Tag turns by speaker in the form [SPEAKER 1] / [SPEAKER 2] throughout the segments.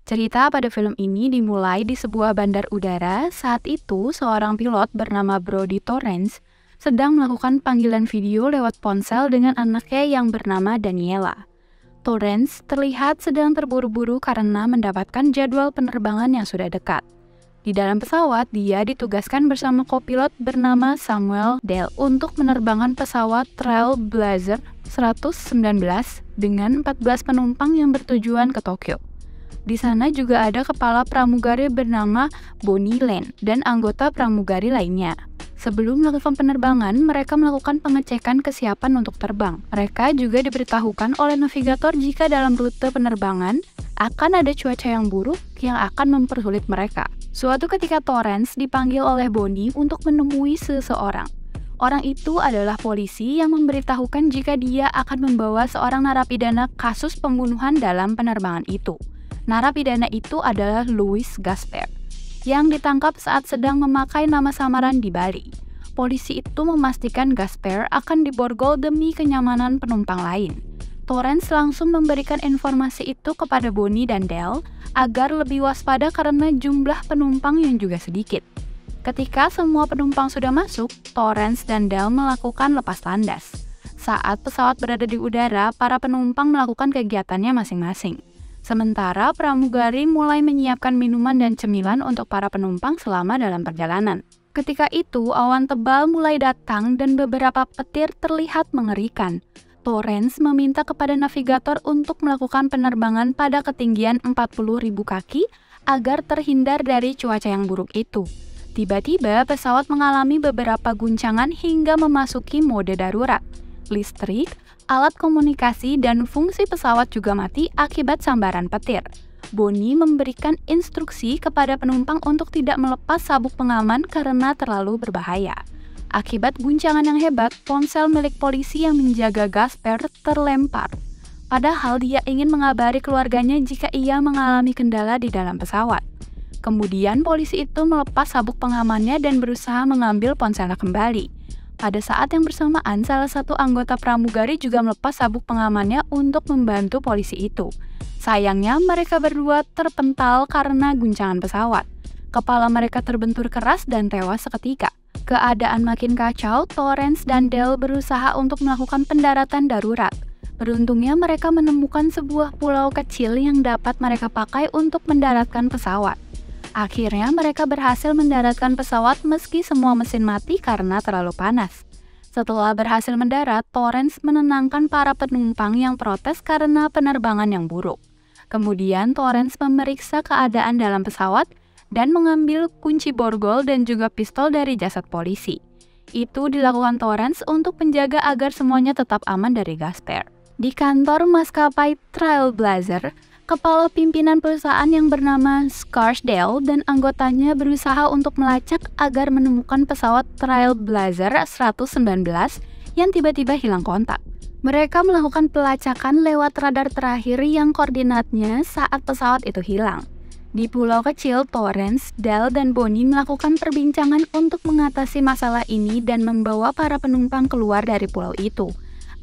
[SPEAKER 1] Cerita pada film ini dimulai di sebuah bandar udara. Saat itu, seorang pilot bernama Brody Torrance sedang melakukan panggilan video lewat ponsel dengan anaknya yang bernama Daniela. Torrance terlihat sedang terburu-buru karena mendapatkan jadwal penerbangan yang sudah dekat. Di dalam pesawat, dia ditugaskan bersama kopilot bernama Samuel Dell untuk menerbangkan pesawat Trailblazer 119 dengan 14 penumpang yang bertujuan ke Tokyo. Di sana juga ada kepala pramugari bernama Bonnie Lane dan anggota pramugari lainnya. Sebelum melakukan penerbangan, mereka melakukan pengecekan kesiapan untuk terbang. Mereka juga diberitahukan oleh navigator jika dalam rute penerbangan akan ada cuaca yang buruk yang akan mempersulit mereka. Suatu ketika Torrance dipanggil oleh Bonnie untuk menemui seseorang. Orang itu adalah polisi yang memberitahukan jika dia akan membawa seorang narapidana kasus pembunuhan dalam penerbangan itu. Narapidana itu adalah Louis Gasper, yang ditangkap saat sedang memakai nama samaran di Bali. Polisi itu memastikan Gasper akan diborgol demi kenyamanan penumpang lain. Torrance langsung memberikan informasi itu kepada Bonnie dan Dell agar lebih waspada karena jumlah penumpang yang juga sedikit. Ketika semua penumpang sudah masuk, Torrance dan Dell melakukan lepas landas. Saat pesawat berada di udara, para penumpang melakukan kegiatannya masing-masing. Sementara pramugari mulai menyiapkan minuman dan cemilan untuk para penumpang selama dalam perjalanan. Ketika itu, awan tebal mulai datang dan beberapa petir terlihat mengerikan. Torrance meminta kepada navigator untuk melakukan penerbangan pada ketinggian 40.000 kaki agar terhindar dari cuaca yang buruk itu. Tiba-tiba, pesawat mengalami beberapa guncangan hingga memasuki mode darurat. Listrik, alat komunikasi, dan fungsi pesawat juga mati akibat sambaran petir. Bonnie memberikan instruksi kepada penumpang untuk tidak melepas sabuk pengaman karena terlalu berbahaya. Akibat guncangan yang hebat, ponsel milik polisi yang menjaga Gasper terlempar. Padahal dia ingin mengabari keluarganya jika ia mengalami kendala di dalam pesawat. Kemudian polisi itu melepas sabuk pengamannya dan berusaha mengambil ponselnya kembali. Pada saat yang bersamaan, salah satu anggota pramugari juga melepas sabuk pengamannya untuk membantu polisi itu. Sayangnya, mereka berdua terpental karena guncangan pesawat. Kepala mereka terbentur keras dan tewas seketika. Keadaan makin kacau, Torrance dan Dell berusaha untuk melakukan pendaratan darurat. Beruntungnya mereka menemukan sebuah pulau kecil yang dapat mereka pakai untuk mendaratkan pesawat. Akhirnya mereka berhasil mendaratkan pesawat meski semua mesin mati karena terlalu panas. Setelah berhasil mendarat, Torrance menenangkan para penumpang yang protes karena penerbangan yang buruk. Kemudian Torrance memeriksa keadaan dalam pesawat dan mengambil kunci borgol dan juga pistol dari jasad polisi. Itu dilakukan Torrance untuk menjaga agar semuanya tetap aman dari Gasper. Di kantor maskapai Trailblazer, kepala pimpinan perusahaan yang bernama Scarsdale dan anggotanya berusaha untuk melacak agar menemukan pesawat Trailblazer 119 yang tiba-tiba hilang kontak. Mereka melakukan pelacakan lewat radar terakhir yang koordinatnya saat pesawat itu hilang. Di pulau kecil, Torrance, Dell, dan Bonnie melakukan perbincangan untuk mengatasi masalah ini dan membawa para penumpang keluar dari pulau itu.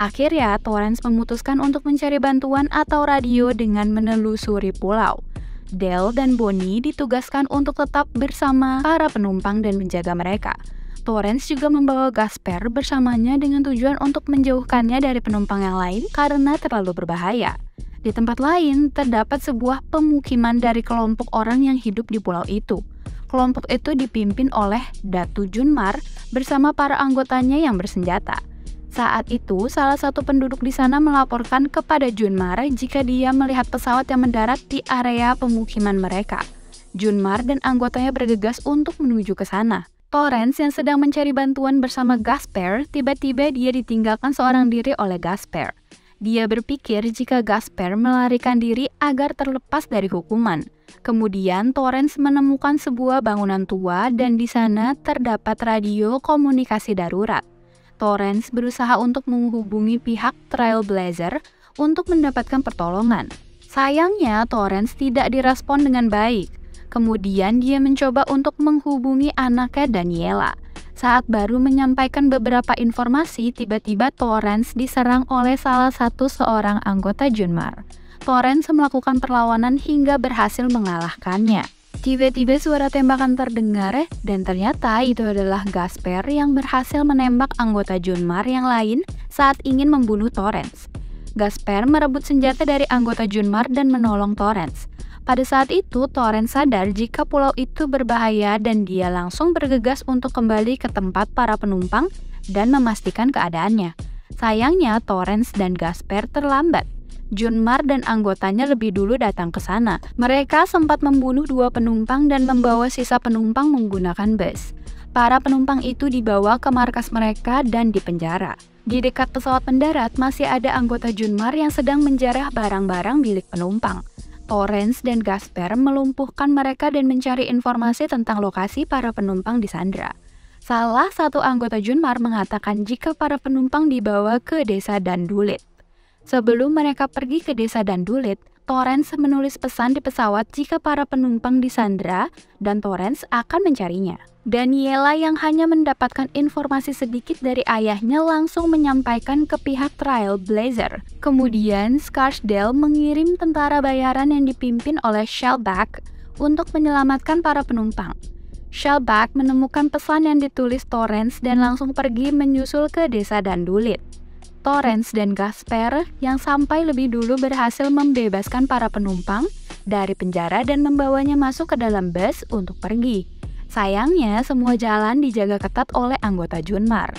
[SPEAKER 1] Akhirnya, Torrance memutuskan untuk mencari bantuan atau radio dengan menelusuri pulau. Dell dan Bonnie ditugaskan untuk tetap bersama para penumpang dan menjaga mereka. Torrance juga membawa Gasper bersamanya dengan tujuan untuk menjauhkannya dari penumpang yang lain karena terlalu berbahaya. Di tempat lain, terdapat sebuah pemukiman dari kelompok orang yang hidup di pulau itu. Kelompok itu dipimpin oleh Datu Junmar bersama para anggotanya yang bersenjata. Saat itu, salah satu penduduk di sana melaporkan kepada Junmar jika dia melihat pesawat yang mendarat di area pemukiman mereka. Junmar dan anggotanya bergegas untuk menuju ke sana. Torrance yang sedang mencari bantuan bersama Gasper, tiba-tiba dia ditinggalkan seorang diri oleh Gasper. Dia berpikir jika Gasper melarikan diri agar terlepas dari hukuman. Kemudian Torrance menemukan sebuah bangunan tua dan di sana terdapat radio komunikasi darurat. Torrance berusaha untuk menghubungi pihak Trailblazer untuk mendapatkan pertolongan. Sayangnya Torrance tidak direspon dengan baik. Kemudian dia mencoba untuk menghubungi anaknya Daniela. Saat baru menyampaikan beberapa informasi, tiba-tiba Torrance diserang oleh salah satu seorang anggota Junmar. Torrens melakukan perlawanan hingga berhasil mengalahkannya. Tiba-tiba suara tembakan terdengar dan ternyata itu adalah Gasper yang berhasil menembak anggota Junmar yang lain saat ingin membunuh Torrens. Gasper merebut senjata dari anggota Junmar dan menolong Torrens. Pada saat itu, Torrens sadar jika pulau itu berbahaya dan dia langsung bergegas untuk kembali ke tempat para penumpang dan memastikan keadaannya. Sayangnya, Torrens dan Gasper terlambat. Junmar dan anggotanya lebih dulu datang ke sana. Mereka sempat membunuh 2 penumpang dan membawa sisa penumpang menggunakan bus. Para penumpang itu dibawa ke markas mereka dan dipenjara. Di dekat pesawat mendarat masih ada anggota Junmar yang sedang menjarah barang-barang milik penumpang. Torrens dan Gasper melumpuhkan mereka dan mencari informasi tentang lokasi para penumpang disandra. Salah satu anggota Junmar mengatakan jika para penumpang dibawa ke desa Dandulit. Sebelum mereka pergi ke desa Dandulit, Torrens menulis pesan di pesawat jika para penumpang disandra dan Torrens akan mencarinya. Daniela yang hanya mendapatkan informasi sedikit dari ayahnya langsung menyampaikan ke pihak Trailblazer. Kemudian Scarsdale mengirim tentara bayaran yang dipimpin oleh Shellback untuk menyelamatkan para penumpang. Shellback menemukan pesan yang ditulis Torrens dan langsung pergi menyusul ke desa Dandulit. Torrens dan Gasper yang sampai lebih dulu berhasil membebaskan para penumpang dari penjara dan membawanya masuk ke dalam bus untuk pergi. Sayangnya, semua jalan dijaga ketat oleh anggota Junmar.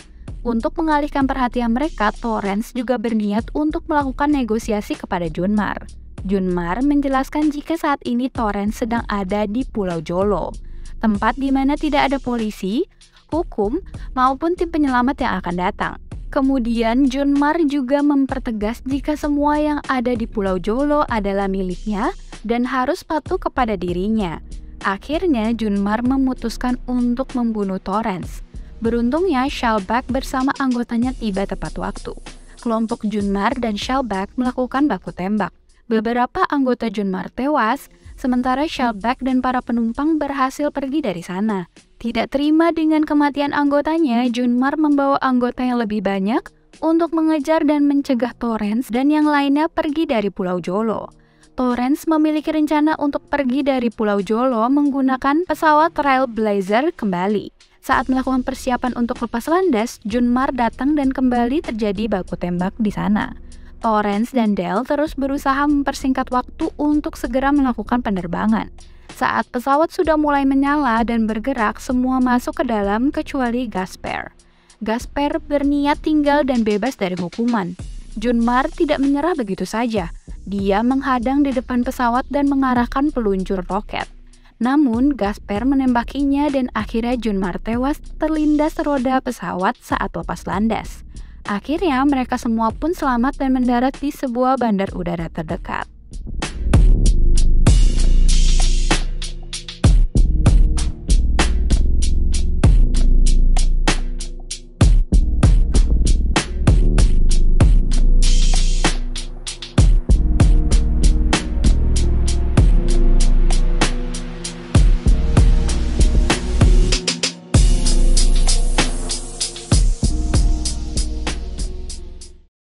[SPEAKER 1] Untuk mengalihkan perhatian mereka, Torrens juga berniat untuk melakukan negosiasi kepada Junmar. Junmar menjelaskan jika saat ini Torrens sedang ada di Pulau Jolo, tempat di mana tidak ada polisi, hukum, maupun tim penyelamat yang akan datang. Kemudian Junmar juga mempertegas jika semua yang ada di Pulau Jolo adalah miliknya dan harus patuh kepada dirinya. Akhirnya Junmar memutuskan untuk membunuh Torrens. Beruntungnya Shellback bersama anggotanya tiba tepat waktu. Kelompok Junmar dan Shellback melakukan baku tembak. Beberapa anggota Junmar tewas, sementara Shellback dan para penumpang berhasil pergi dari sana. Tidak terima dengan kematian anggotanya, Junmar membawa anggota yang lebih banyak untuk mengejar dan mencegah Torrens dan yang lainnya pergi dari Pulau Jolo. Torrens memiliki rencana untuk pergi dari Pulau Jolo menggunakan pesawat Trailblazer kembali. Saat melakukan persiapan untuk lepas landas, Junmar datang dan kembali terjadi baku tembak di sana. Torrens dan Dale terus berusaha mempersingkat waktu untuk segera melakukan penerbangan. Saat pesawat sudah mulai menyala dan bergerak, semua masuk ke dalam kecuali Gasper. Gasper berniat tinggal dan bebas dari hukuman. Junmar tidak menyerah begitu saja. Dia menghadang di depan pesawat dan mengarahkan peluncur roket. Namun, Gasper menembakinya dan akhirnya Junmar tewas terlindas roda pesawat saat lepas landas. Akhirnya, mereka semua pun selamat dan mendarat di sebuah bandar udara terdekat.